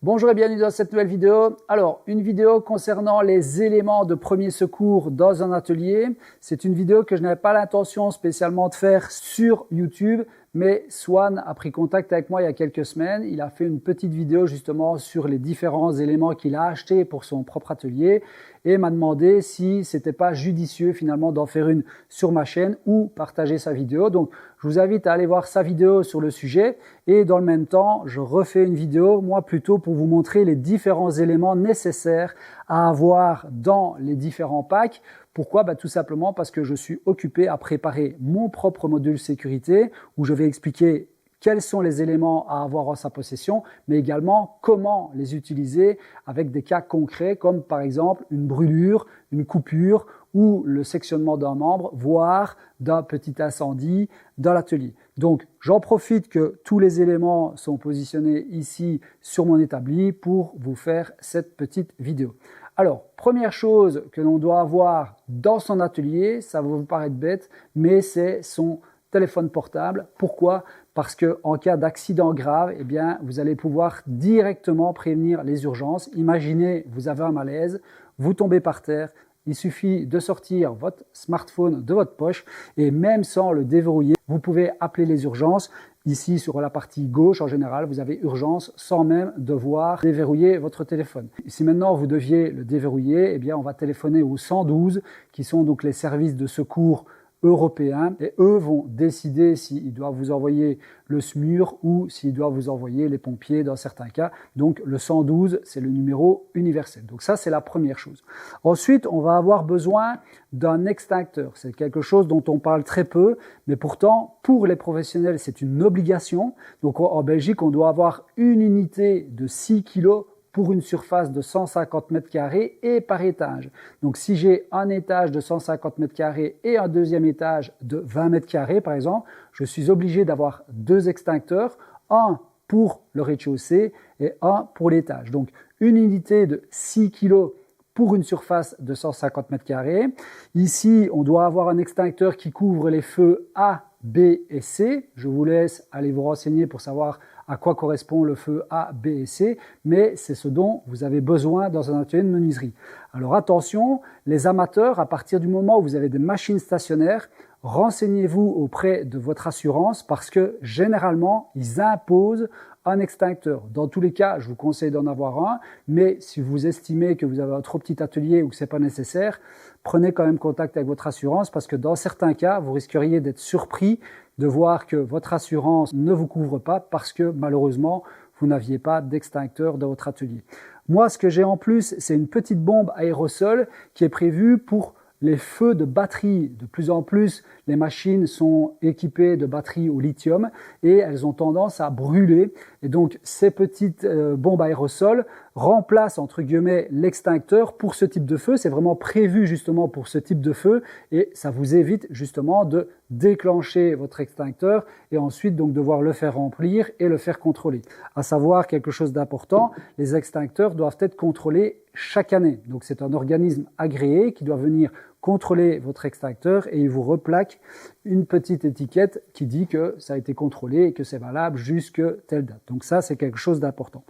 Bonjour et bienvenue dans cette nouvelle vidéo. Alors, une vidéo concernant les éléments de premier secours dans un atelier. C'est une vidéo que je n'avais pas l'intention spécialement de faire sur YouTube, mais Swan a pris contact avec moi il y a quelques semaines. Il a fait une petite vidéo justement sur les différents éléments qu'il a achetés pour son propre atelier et m'a demandé si c'était pas judicieux finalement d'en faire une sur ma chaîne ou partager sa vidéo. Donc, je vous invite à aller voir sa vidéo sur le sujet et dans le même temps, je refais une vidéo, moi plutôt pour vous montrer les différents éléments nécessaires à avoir dans les différents packs. Pourquoi? Tout simplement parce que je suis occupé à préparer mon propre module sécurité où je vais expliquer quels sont les éléments à avoir en sa possession, mais également comment les utiliser avec des cas concrets comme par exemple une brûlure, une coupure ou le sectionnement d'un membre, voire d'un petit incendie dans l'atelier. Donc, j'en profite que tous les éléments sont positionnés ici sur mon établi pour vous faire cette petite vidéo. Alors, première chose que l'on doit avoir dans son atelier, ça va vous paraître bête, mais c'est son téléphone portable. Pourquoi? Parce que en cas d'accident grave, eh bien, vous allez pouvoir directement prévenir les urgences. Imaginez, vous avez un malaise, vous tombez par terre, il suffit de sortir votre smartphone de votre poche et même sans le déverrouiller, vous pouvez appeler les urgences. Ici, sur la partie gauche, en général, vous avez urgence sans même devoir déverrouiller votre téléphone. Si maintenant vous deviez le déverrouiller, eh bien, on va téléphoner au 112, qui sont donc les services de secours européens, et eux vont décider s'ils doivent vous envoyer le SMUR ou s'ils doivent vous envoyer les pompiers dans certains cas. Donc le 112, c'est le numéro universel. Donc ça, c'est la première chose. Ensuite, on va avoir besoin d'un extincteur. C'est quelque chose dont on parle très peu, mais pourtant, pour les professionnels, c'est une obligation. Donc en Belgique, on doit avoir une unité de 6 kg pour une surface de 150 mètres carrés et par étage. Donc si j'ai un étage de 150 mètres carrés et un deuxième étage de 20 mètres carrés par exemple, je suis obligé d'avoir deux extincteurs, un pour le rez-de-chaussée et un pour l'étage. Donc une unité de 6 kg pour une surface de 150 mètres carrés. Ici, on doit avoir un extincteur qui couvre les feux A, B et C. Je vous laisse aller vous renseigner pour savoir à quoi correspond le feu A, B et C, mais c'est ce dont vous avez besoin dans un atelier de menuiserie. Alors attention, les amateurs, à partir du moment où vous avez des machines stationnaires, renseignez-vous auprès de votre assurance parce que généralement, ils imposent un extincteur. Dans tous les cas, je vous conseille d'en avoir un, mais si vous estimez que vous avez un trop petit atelier ou que ce n'est pas nécessaire, prenez quand même contact avec votre assurance parce que dans certains cas, vous risqueriez d'être surpris de voir que votre assurance ne vous couvre pas parce que malheureusement, vous n'aviez pas d'extincteur dans votre atelier. Moi, ce que j'ai en plus, c'est une petite bombe aérosol qui est prévue pour les feux de batterie. De plus en plus, les machines sont équipées de batteries au lithium et elles ont tendance à brûler. Et donc, ces petites bombes aérosols remplacent, entre guillemets, l'extincteur pour ce type de feu. C'est vraiment prévu justement pour ce type de feu et ça vous évite justement de déclencher votre extincteur et ensuite donc devoir le faire remplir et le faire contrôler. À savoir quelque chose d'important, les extincteurs doivent être contrôlés chaque année. Donc, c'est un organisme agréé qui doit venir contrôler votre extincteur et il vous replaque une petite étiquette qui dit que ça a été contrôlé et que c'est valable jusque telle date. Donc ça, c'est quelque chose d'important.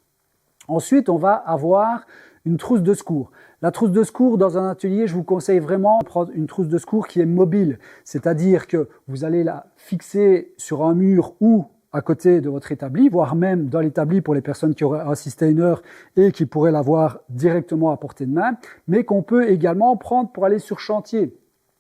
Ensuite, on va avoir une trousse de secours. La trousse de secours dans un atelier, je vous conseille vraiment de prendre une trousse de secours qui est mobile. C'est-à-dire que vous allez la fixer sur un mur ou à côté de votre établi, voire même dans l'établi pour les personnes qui auraient un sustainer et qui pourraient l'avoir directement à portée de main, mais qu'on peut également prendre pour aller sur chantier.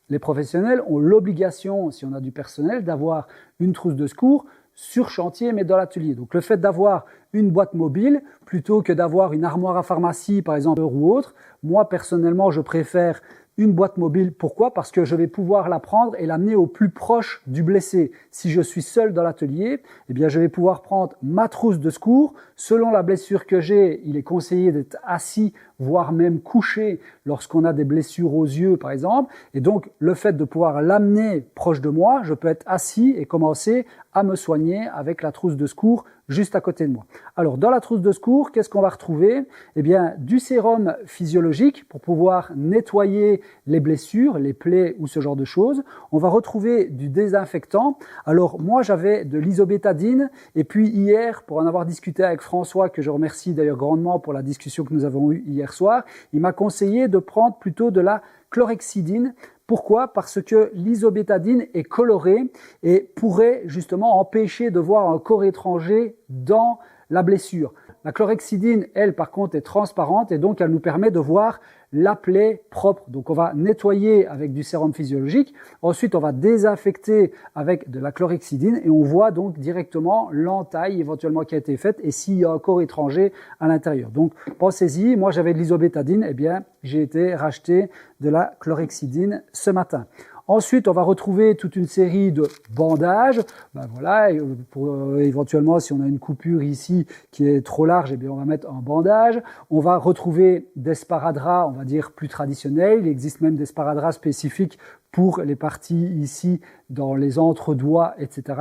Les professionnels ont l'obligation, si on a du personnel, d'avoir une trousse de secours sur chantier, mais dans l'atelier. Donc le fait d'avoir une boîte mobile, plutôt que d'avoir une armoire à pharmacie, par exemple, ou autre, moi personnellement, je préfère une boîte mobile. Pourquoi? Parce que je vais pouvoir la prendre et l'amener au plus proche du blessé. Si je suis seul dans l'atelier, eh bien, je vais pouvoir prendre ma trousse de secours. Selon la blessure que j'ai, il est conseillé d'être assis, voire même couché lorsqu'on a des blessures aux yeux, par exemple. Et donc, le fait de pouvoir l'amener proche de moi, je peux être assis et commencer à me soigner avec la trousse de secours juste à côté de moi. Alors, dans la trousse de secours, qu'est-ce qu'on va retrouver? Eh bien, du sérum physiologique pour pouvoir nettoyer les blessures, les plaies ou ce genre de choses. On va retrouver du désinfectant. Alors, moi, j'avais de l'isobétadine et puis hier, pour en avoir discuté avec François, que je remercie d'ailleurs grandement pour la discussion que nous avons eue hier soir, il m'a conseillé de prendre plutôt de la chlorhexidine. Pourquoi? Parce que l'isobétadine est colorée et pourrait justement empêcher de voir un corps étranger dans la blessure. La chlorhexidine, elle, par contre, est transparente et donc elle nous permet de voir la plaie propre. Donc on va nettoyer avec du sérum physiologique, ensuite on va désinfecter avec de la chlorhexidine et on voit donc directement l'entaille éventuellement qui a été faite et s'il y a un corps étranger à l'intérieur. Donc pensez-y, moi j'avais de l'isobétadine, eh bien j'ai été racheter de la chlorhexidine ce matin. Ensuite, on va retrouver toute une série de bandages. Ben voilà, pour éventuellement, si on a une coupure ici qui est trop large, eh bien on va mettre un bandage. On va retrouver des sparadraps, on va dire plus traditionnels. Il existe même des sparadraps spécifiques pour les parties ici dans les entre-doigts, etc.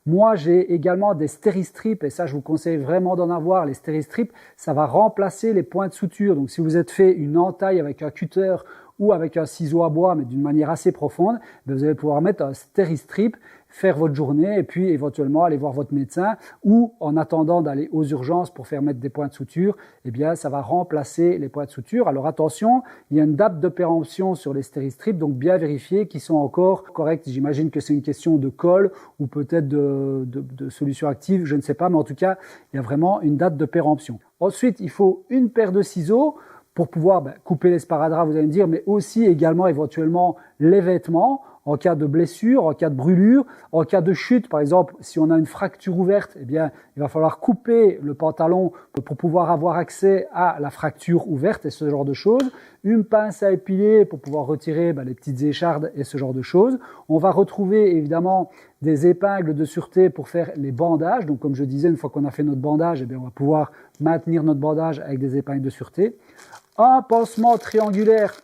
Moi, j'ai également des stéristrips et ça, je vous conseille vraiment d'en avoir. Les stéristrips, ça va remplacer les points de suture. Donc, si vous êtes fait une entaille avec un cutter ou avec un ciseau à bois, mais d'une manière assez profonde, vous allez pouvoir mettre un stéristrip, faire votre journée et puis éventuellement aller voir votre médecin ou en attendant d'aller aux urgences pour faire mettre des points de suture, eh bien ça va remplacer les points de suture. Alors attention, il y a une date de péremption sur les stéristrips, donc bien vérifier qu'ils sont encore corrects. J'imagine que c'est une question de colle ou peut-être de solution active, je ne sais pas, mais en tout cas, il y a vraiment une date de péremption. Ensuite, il faut une paire de ciseaux pour pouvoir couper les sparadraps, vous allez me dire, mais aussi également éventuellement les vêtements en cas de blessure, en cas de brûlure, en cas de chute. Par exemple, si on a une fracture ouverte, eh bien, il va falloir couper le pantalon pour pouvoir avoir accès à la fracture ouverte et ce genre de choses. Une pince à épiler pour pouvoir retirer les petites échardes et ce genre de choses. On va retrouver évidemment des épingles de sûreté pour faire les bandages. Donc, comme je disais, une fois qu'on a fait notre bandage, eh bien, on va pouvoir maintenir notre bandage avec des épingles de sûreté. Un pansement triangulaire,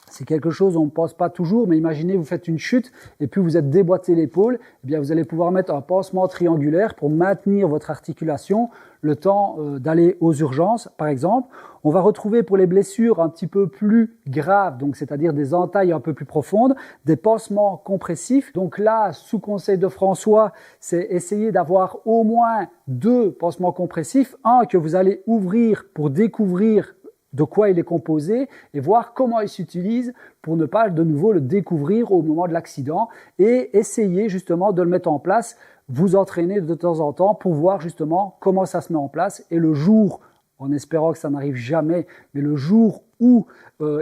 c'est quelque chose, on ne pense pas toujours, mais imaginez, vous faites une chute et puis vous êtes déboîté l'épaule, eh bien vous allez pouvoir mettre un pansement triangulaire pour maintenir votre articulation le temps d'aller aux urgences, par exemple. On va retrouver pour les blessures un petit peu plus graves, donc c'est-à-dire des entailles un peu plus profondes, des pansements compressifs. Donc là, sous conseil de François, c'est essayer d'avoir au moins 2 pansements compressifs, un que vous allez ouvrir pour découvrir de quoi il est composé et voir comment il s'utilise pour ne pas de nouveau le découvrir au moment de l'accident et essayer justement de le mettre en place, vous entraîner de temps en temps pour voir justement comment ça se met en place et le jour, en espérant que ça n'arrive jamais, mais le jour où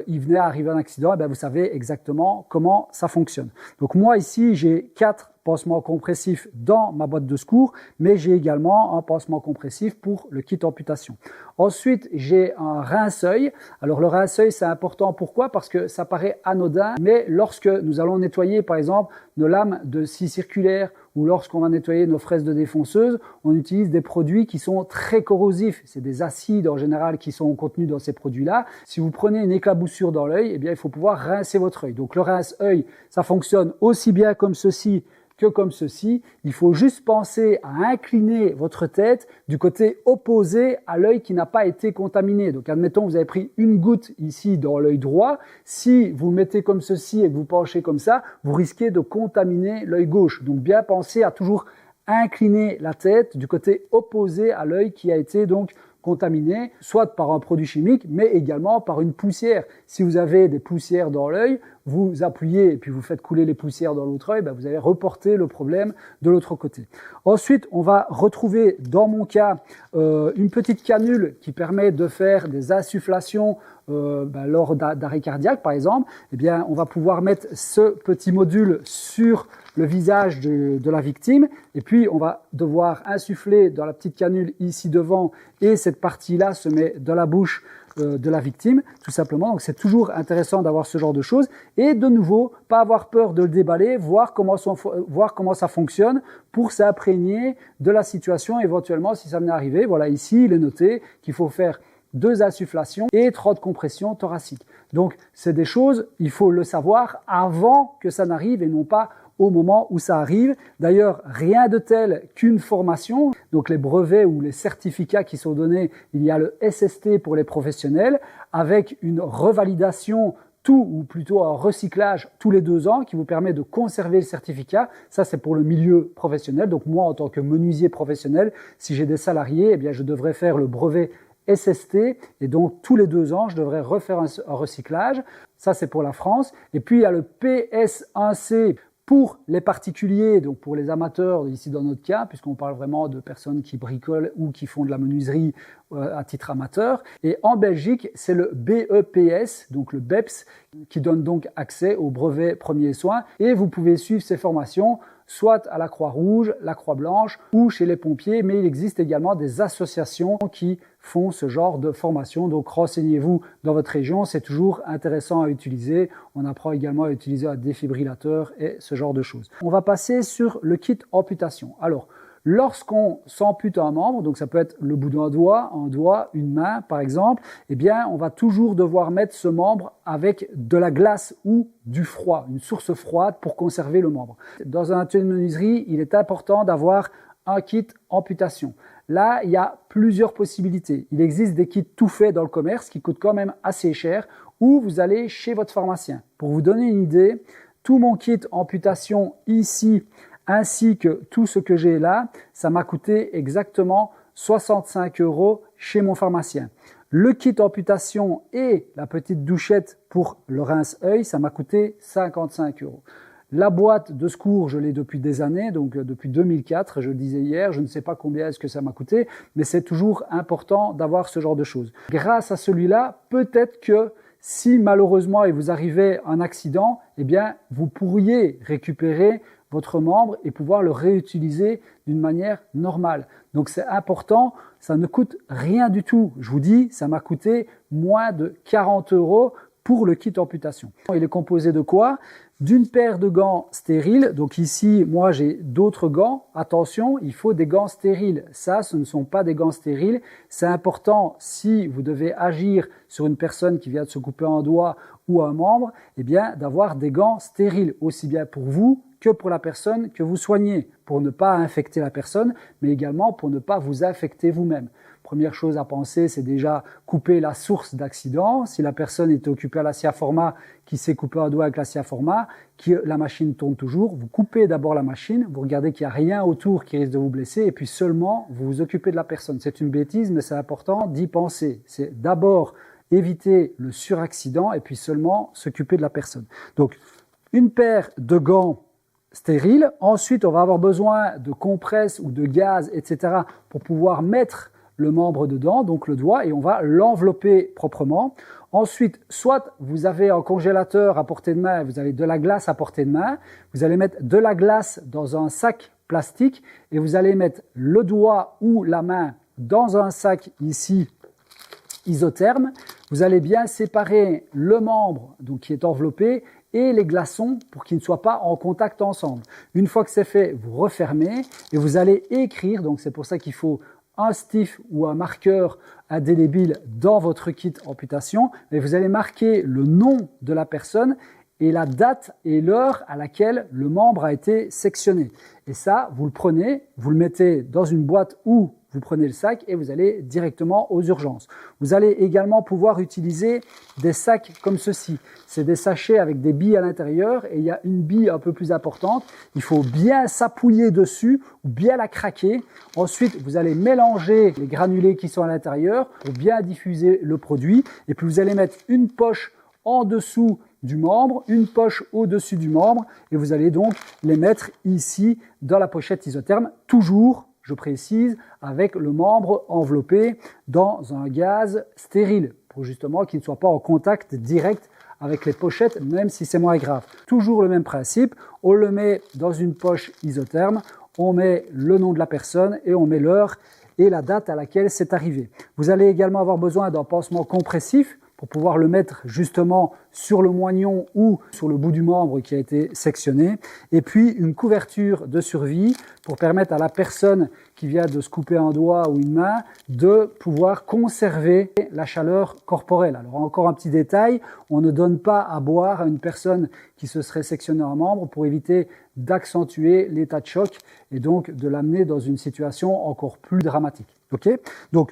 il venait à arriver un accident, eh bien vous savez exactement comment ça fonctionne. Donc moi ici j'ai 4 pansements compressifs dans ma boîte de secours, mais j'ai également un pansement compressif pour le kit amputation. Ensuite, j'ai un rince-œil. Alors le rince-œil, c'est important. Pourquoi? Parce que ça paraît anodin, mais lorsque nous allons nettoyer, par exemple, nos lames de scie circulaire ou lorsqu'on va nettoyer nos fraises de défonceuse, on utilise des produits qui sont très corrosifs. C'est des acides en général qui sont contenus dans ces produits-là. Si vous prenez une éclaboussure dans l'œil, eh bien, il faut pouvoir rincer votre œil. Donc le rince-œil, ça fonctionne aussi bien comme ceci que comme ceci. Il faut juste penser à incliner votre tête du côté opposé à l'œil qui n'a pas été contaminé. Donc admettons, vous avez pris une goutte ici dans l'œil droit. Si vous le mettez comme ceci et que vous penchez comme ça, vous risquez de contaminer l'œil gauche. Donc bien penser à toujours incliner la tête du côté opposé à l'œil qui a été donc contaminé, soit par un produit chimique, mais également par une poussière. Si vous avez des poussières dans l'œil, vous appuyez et puis vous faites couler les poussières dans l'autre œil, vous allez reporter le problème de l'autre côté. Ensuite, on va retrouver, dans mon cas, une petite canule qui permet de faire des insufflations lors d'arrêt cardiaque, par exemple. Eh bien, on va pouvoir mettre ce petit module sur le visage de la victime et puis on va devoir insuffler dans la petite canule ici devant et cette partie-là se met dans la bouche de la victime, tout simplement. Donc c'est toujours intéressant d'avoir ce genre de choses et de nouveau, pas avoir peur de le déballer, voir comment ça fonctionne pour s'imprégner de la situation éventuellement si ça venait à arriver. Voilà, ici il est noté qu'il faut faire 2 insufflations et 30 compressions thoraciques. Donc, c'est des choses, il faut le savoir avant que ça n'arrive et non pas au moment où ça arrive. D'ailleurs, rien de tel qu'une formation. Donc les brevets ou les certificats qui sont donnés, il y a le SST pour les professionnels avec une revalidation ou plutôt un recyclage tous les 2 ans qui vous permet de conserver le certificat. Ça, c'est pour le milieu professionnel. Donc moi, en tant que menuisier professionnel, si j'ai des salariés, eh bien, je devrais faire le brevet SST et donc tous les 2 ans, je devrais refaire un recyclage. Ça, c'est pour la France. Et puis, il y a le PS1C pour les particuliers, donc pour les amateurs ici dans notre cas, puisqu'on parle vraiment de personnes qui bricolent ou qui font de la menuiserie à titre amateur. Et en Belgique, c'est le BEPS, donc le BEPS, qui donne donc accès au brevet premiers soins. Et vous pouvez suivre ces formations soit à la Croix-Rouge, la Croix-Blanche ou chez les pompiers, mais il existe également des associations qui font ce genre de formation. Donc renseignez-vous dans votre région, c'est toujours intéressant à utiliser. On apprend également à utiliser un défibrillateur et ce genre de choses. On va passer sur le kit amputation. Alors, lorsqu'on s'ampute un membre, donc ça peut être le bout d'un doigt, un doigt, une main par exemple, eh bien on va toujours devoir mettre ce membre avec de la glace ou du froid, une source froide pour conserver le membre. Dans un atelier de menuiserie, il est important d'avoir un kit amputation. Là, il y a plusieurs possibilités. Il existe des kits tout faits dans le commerce qui coûtent quand même assez cher ou vous allez chez votre pharmacien. Pour vous donner une idée, tout mon kit amputation ici ainsi que tout ce que j'ai là, ça m'a coûté exactement 65 € chez mon pharmacien. Le kit amputation et la petite douchette pour le rince-œil, ça m'a coûté 55 €. La boîte de secours, je l'ai depuis des années, donc depuis 2004, je le disais hier, je ne sais pas combien est-ce que ça m'a coûté, mais c'est toujours important d'avoir ce genre de choses. Grâce à celui-là, peut-être que si malheureusement il vous arrivait un accident, eh bien vous pourriez récupérer votre membre et pouvoir le réutiliser d'une manière normale. Donc c'est important, ça ne coûte rien du tout. Je vous dis, ça m'a coûté moins de 40 € pour le kit amputation. Il est composé de quoi? D'une paire de gants stériles. Donc ici, moi j'ai d'autres gants. Attention, il faut des gants stériles. Ça, ce ne sont pas des gants stériles. C'est important si vous devez agir sur une personne qui vient de se couper un doigt ou un membre, eh bien d'avoir des gants stériles, aussi bien pour vous que pour la personne que vous soignez, pour ne pas infecter la personne, mais également pour ne pas vous infecter vous-même. Première chose à penser, c'est déjà couper la source d'accident. Si la personne est occupée à la sciaforma, qui s'est coupé un doigt avec la sciaforma, la machine tourne toujours, vous coupez d'abord la machine, vous regardez qu'il n'y a rien autour qui risque de vous blesser, et puis seulement vous vous occupez de la personne. C'est une bêtise, mais c'est important d'y penser. C'est d'abord éviter le suraccident, et puis seulement s'occuper de la personne. Donc, une paire de gants stériles. Ensuite, on va avoir besoin de compresses ou de gaz, etc. pour pouvoir mettre le membre dedans, donc le doigt, et on va l'envelopper proprement. Ensuite, soit vous avez un congélateur à portée de main, vous avez de la glace à portée de main, vous allez mettre de la glace dans un sac plastique et vous allez mettre le doigt ou la main dans un sac ici isotherme. Vous allez bien séparer le membre donc qui est enveloppé et les glaçons pour qu'ils ne soient pas en contact ensemble. Une fois que c'est fait, vous refermez et vous allez écrire, donc c'est pour ça qu'il faut un stift ou un marqueur indélébile dans votre kit amputation, et vous allez marquer le nom de la personne et la date et l'heure à laquelle le membre a été sectionné. Et ça, vous le prenez, vous le mettez dans une boîte ou vous prenez le sac et vous allez directement aux urgences. Vous allez également pouvoir utiliser des sacs comme ceci. C'est des sachets avec des billes à l'intérieur et il y a une bille un peu plus importante. Il faut bien s'appuyer dessus ou bien la craquer. Ensuite, vous allez mélanger les granulés qui sont à l'intérieur pour bien diffuser le produit. Et puis vous allez mettre une poche en dessous du membre, une poche au-dessus du membre et vous allez donc les mettre ici dans la pochette isotherme, toujours, je précise, avec le membre enveloppé dans un gaz stérile pour justement qu'il ne soit pas en contact direct avec les pochettes, même si c'est moins grave. Toujours le même principe, on le met dans une poche isotherme, on met le nom de la personne et on met l'heure et la date à laquelle c'est arrivé. Vous allez également avoir besoin d'un pansement compressif pour pouvoir le mettre justement sur le moignon ou sur le bout du membre qui a été sectionné. Et puis une couverture de survie pour permettre à la personne qui vient de se couper un doigt ou une main de pouvoir conserver la chaleur corporelle. Alors encore un petit détail, on ne donne pas à boire à une personne qui se serait sectionné un membre pour éviter d'accentuer l'état de choc et donc de l'amener dans une situation encore plus dramatique. Ok ? Donc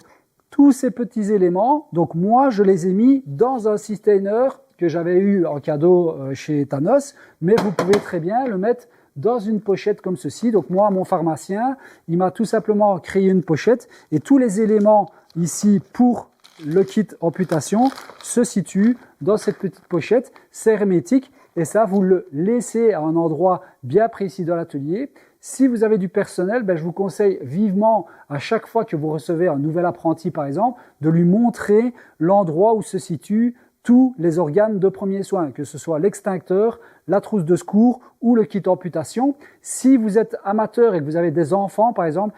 tous ces petits éléments, donc moi je les ai mis dans un sustainer que j'avais eu en cadeau chez Thanos, mais vous pouvez très bien le mettre dans une pochette comme ceci. Donc moi, mon pharmacien, il m'a tout simplement créé une pochette et tous les éléments ici pour le kit amputation se situent dans cette petite pochette. C'est hermétique et ça, vous le laissez à un endroit bien précis dans l'atelier. Si vous avez du personnel, je vous conseille vivement, à chaque fois que vous recevez un nouvel apprenti par exemple, de lui montrer l'endroit où se situent tous les organes de premiers soins, que ce soit l'extincteur, la trousse de secours ou le kit amputation. Si vous êtes amateur et que vous avez des enfants par exemple,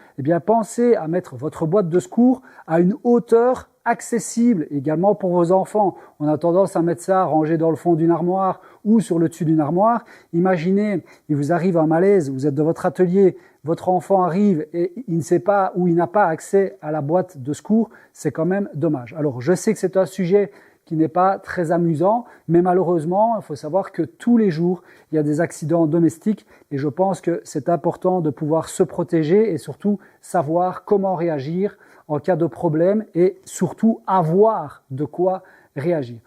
pensez à mettre votre boîte de secours à une hauteur accessible également pour vos enfants. On a tendance à mettre ça rangé dans le fond d'une armoire ou sur le dessus d'une armoire. Imaginez, il vous arrive un malaise, vous êtes dans votre atelier, votre enfant arrive et il ne sait pas ou il n'a pas accès à la boîte de secours, c'est quand même dommage. Alors je sais que c'est un sujet qui n'est pas très amusant, mais malheureusement, il faut savoir que tous les jours, il y a des accidents domestiques et je pense que c'est important de pouvoir se protéger et surtout savoir comment réagir en cas de problème et surtout avoir de quoi réagir.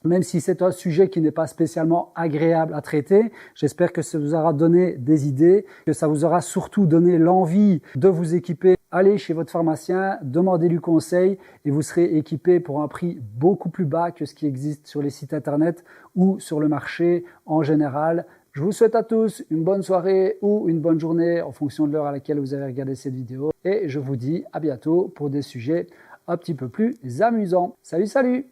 Même si c'est un sujet qui n'est pas spécialement agréable à traiter, j'espère que ça vous aura donné des idées, que ça vous aura surtout donné l'envie de vous équiper. Allez chez votre pharmacien, demandez-lui conseil et vous serez équipé pour un prix beaucoup plus bas que ce qui existe sur les sites internet ou sur le marché en général. Je vous souhaite à tous une bonne soirée ou une bonne journée en fonction de l'heure à laquelle vous avez regardé cette vidéo et je vous dis à bientôt pour des sujets un petit peu plus amusants. Salut, salut!